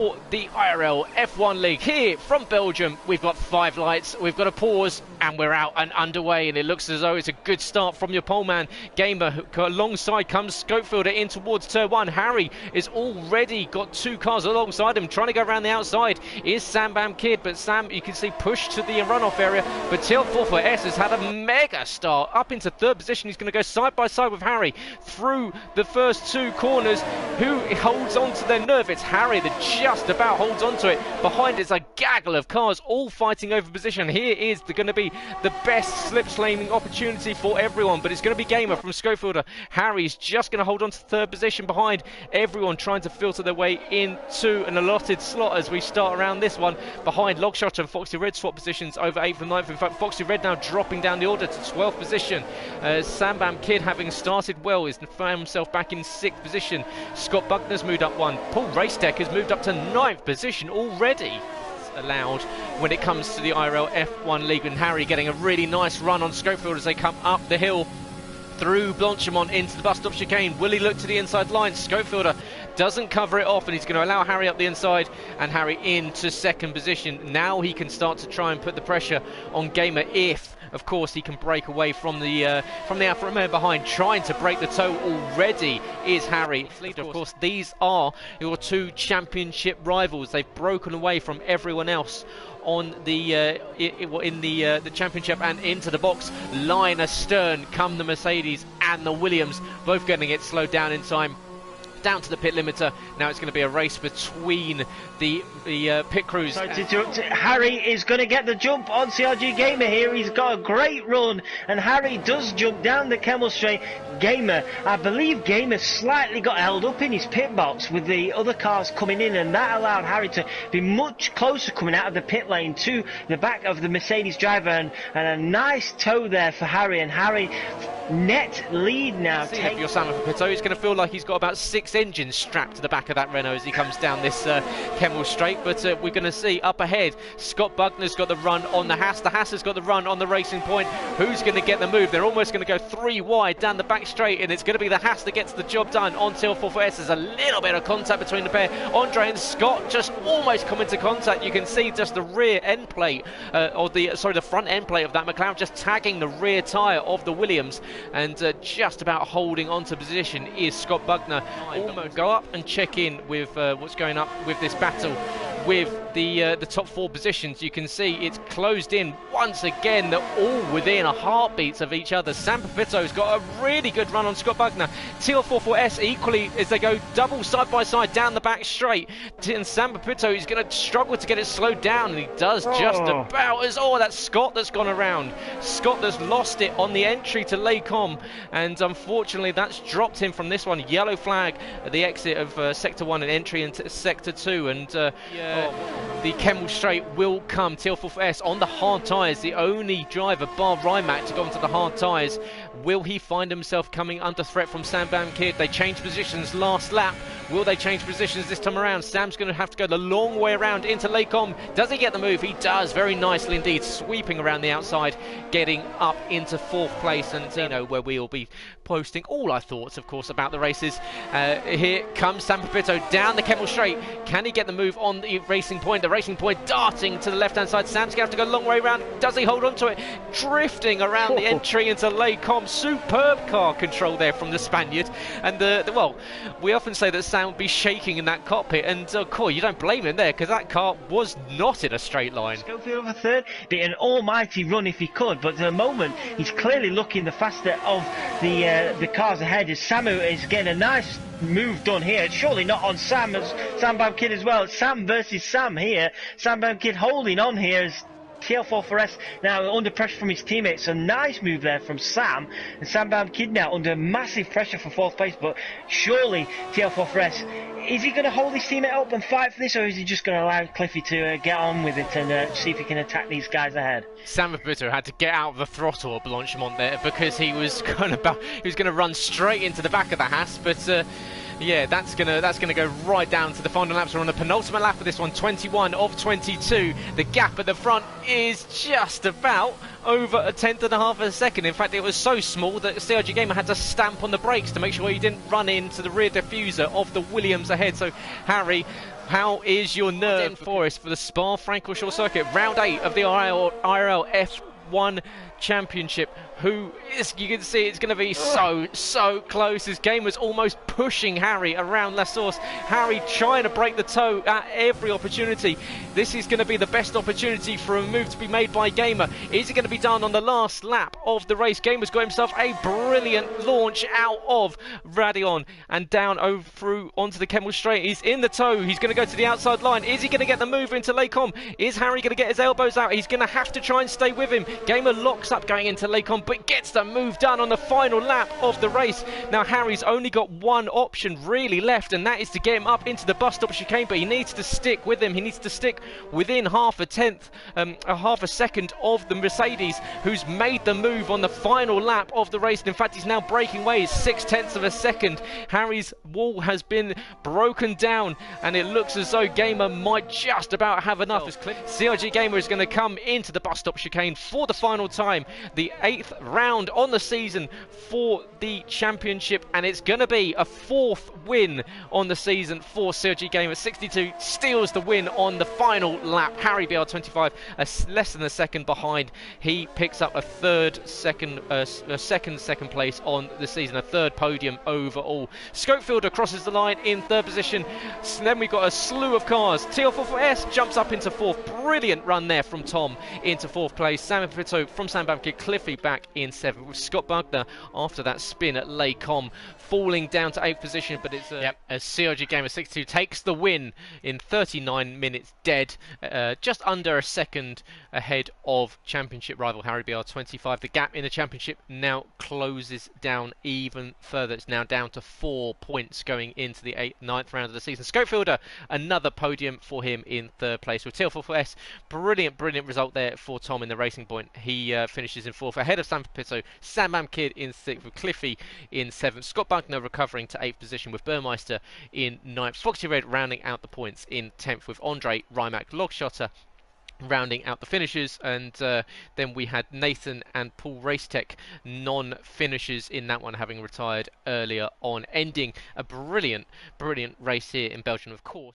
For the IRL F1 League here from Belgium. We've got 5 lights, we've got a pause, and we're out and underway, and it looks as though it's a good start from your poleman Gamer. Alongside comes Scopefielder in towards turn 1. Harry is already got 2 cars alongside him, trying to go around the outside is Sambam Kid, but Sam, you can see, pushed to the runoff area. But PS4 S has had a mega start up into 3rd position. He's going to go side by side with Harry through the first 2 corners. Who holds on to their nerve? It's Harry that just about holds on to it. Behind is a gaggle of cars all fighting over position. Here is going to be the best slip slaming opportunity for everyone, but it's going to be Gamer from Scopefielder. Harry's just going to hold on to 3rd position behind everyone, trying to filter their way into an allotted slot as we start around this one. Behind Logshot and Foxy Red swap positions over 8th and 9th. In fact, Foxy Red now dropping down the order to 12th position. Sambam Kid, having started well, is found himself back in 6th position. Scott Buckner's moved up 1. Paul Racetech has moved up to 9th position already. Allowed when it comes to the IRL F1 League, and Harry getting a really nice run on Scopefield as they come up the hill through Blanchemont into the bus stop chicane. Will he look to the inside line? Scopefielder doesn't cover it off, and he's going to allow Harry up the inside, and Harry into 2nd position. Now he can start to try and put the pressure on Gamer if, of course, he can break away from the Alfa Romeo behind. Trying to break the toe already is Harry. Of course, these are your 2 championship rivals. They've broken away from everyone else on the in the championship and into the box line astern come the Mercedes and the Williams, both getting it slowed down in time. Down to the pit limiter. Now it's going to be a race between the pit crews. Harry is going to get the jump on CRG Gamer here. He's got a great run, and Harry does jump down the Kemmel straight. Gamer, I believe Gamer slightly got held up in his pit box with the other cars coming in, and that allowed Harry to be much closer coming out of the pit lane to the back of the Mercedes driver, and a nice toe there for Harry, and Harry net lead now. If you're Sam Pito, he's going to feel like he's got about 6 engines strapped to the back of that Renault as he comes down this Kemmel straight. But we're going to see up ahead, Scott Buckner's got the run on the Haas. The Haas has got the run on the Racing Point. Who's going to get the move? They're almost going to go 3 wide down the back straight, and it's going to be the Haas that gets the job done on PS4. There's a little bit of contact between the pair. Andre and Scott just almost come into contact. You can see just the rear end plate, the front end plate of that McLaren just tagging the rear tyre of the Williams, and just about holding on to position is Scott Buckner. Almost go up and check in with what's going up with this battle with the top 4 positions. You can see it's closed in once again. They're all within a heartbeat of each other. Sam Pepito's got a really good run on Scott Buckner. TL44S equally as they go double side by side down the back straight, and Sam Pepito is going to struggle to get it slowed down, and he does just about as that's Scott that's gone around. Scott that's lost it on the entry to Laycom, and unfortunately that's dropped him from this one. Yellow flag at the exit of Sector 1 and entry into Sector 2, and the Kemmel straight will come. TL4S on the hard tyres, the only driver bar Rimac to go onto the hard tyres. Will he find himself coming under threat from Sambam Kid? They changed positions last lap. Will they change positions this time around? Sam's going to have to go the long way around into Laycom. Does he get the move? He does, very nicely indeed, sweeping around the outside, getting up into 4th place, and where we'll be posting all our thoughts, of course, about the races. Here comes Sam Pepito down the Kemmel straight. Can he get the move on the Racing Point? The Racing Point darting to the left-hand side. Sam's going to have to go a long way around. Does he hold on to it? Drifting around the entry into Laycom. Superb car control there from the Spaniard. And well, we often say that Sam would be shaking in that cockpit, and cool, you don't blame him there, because that car was not in a straight line. Scofield for 3rd, be an almighty run if he could, but at the moment he's clearly looking the faster of the cars ahead, as Samu is getting a nice move done here. It's surely not on Sam, as Sambam Kid as well. It's Sam versus Sam here. Sambam Kid holding on here as TL4S now under pressure from his teammates. A nice move there from Sam, and Sambam Kid now under massive pressure for 4th place, but surely TL4S, is he going to hold his teammate up and fight for this, or is he just going to allow Cliffy to get on with it and see if he can attack these guys ahead? Sam Pepito had to get out of the throttle of Blanchemont there, because he was going to run straight into the back of the Haas, but yeah, that's gonna go right down to the final laps. We're on the penultimate lap of this one, 21 of 22. The gap at the front is just about over a 1/10 of a second. In fact, it was so small that CRG Gamer had to stamp on the brakes to make sure he didn't run into the rear diffuser of the Williams ahead. So Harry How is your nerve Forest for the Spa-Francorchamps circuit? Round 8 of the IRL F1 Championship. Who is, you can see it's going to be so close. This game was almost pushing Harry around La Source. Harry trying to break the toe at every opportunity. This is going to be the best opportunity for a move to be made by Gamer. Is it going to be done on the last lap of the race? Gamer's got himself a brilliant launch out of Radion and down over through onto the Kemmel Straight. He's in the toe. He's going to go to the outside line. Is he going to get the move into Lecom? Is Harry going to get his elbows out? He's going to have to try and stay with him. Gamer locks up going into Lecom, but gets the move done on the final lap of the race. Now Harry's only got one option really left, and that is to get him up into the bus stop chicane, but he needs to stick with him. He needs to stick within half a second of the Mercedes, who's made the move on the final lap of the race. And in fact, he's now breaking away 0.6 of a second. Harry's wall has been broken down, and it looks as though Gamer might just about have enough. CRG Gamer is going to come into the bus stop chicane for the final time, the 8th round on the season for the championship, and it's going to be a 4th win on the season for CRG Gamer. 62 steals the win on the final lap. Harry BR25 less than a second behind. He picks up a second place on the season, a 3rd podium overall. Scopefielder crosses the line in 3rd position. So then we've got a slew of cars. TL44S jumps up into 4th. Brilliant run there from Tom into 4th place. Sam Pito from Sam Bamke, Cliffy back in 7th, with Scott Bugner after that spin at Lecom falling down to 8th position. But it's a CRG Gamer 62 takes the win in 39 minutes dead, just under a second ahead of championship rival Harry BR25. The gap in the championship now closes down even further. It's now down to 4 points going into the 9th round of the season. Scopefielder, another podium for him in 3rd place. With TL44S, brilliant result there for Tom in the Racing Point. He finishes in 4th ahead of Sam Pito, Sam Bam Kid in 6th, with Cliffy in 7th. Scott Buckner recovering to 8th position, with Burmeister in 9th. Foxy Red rounding out the points in 10th, with Andre Rimac Logshotter rounding out the finishes, and then we had Nathan and Paul Racetech non-finishers in that one, having retired earlier on, ending a brilliant race here in Belgium, of course.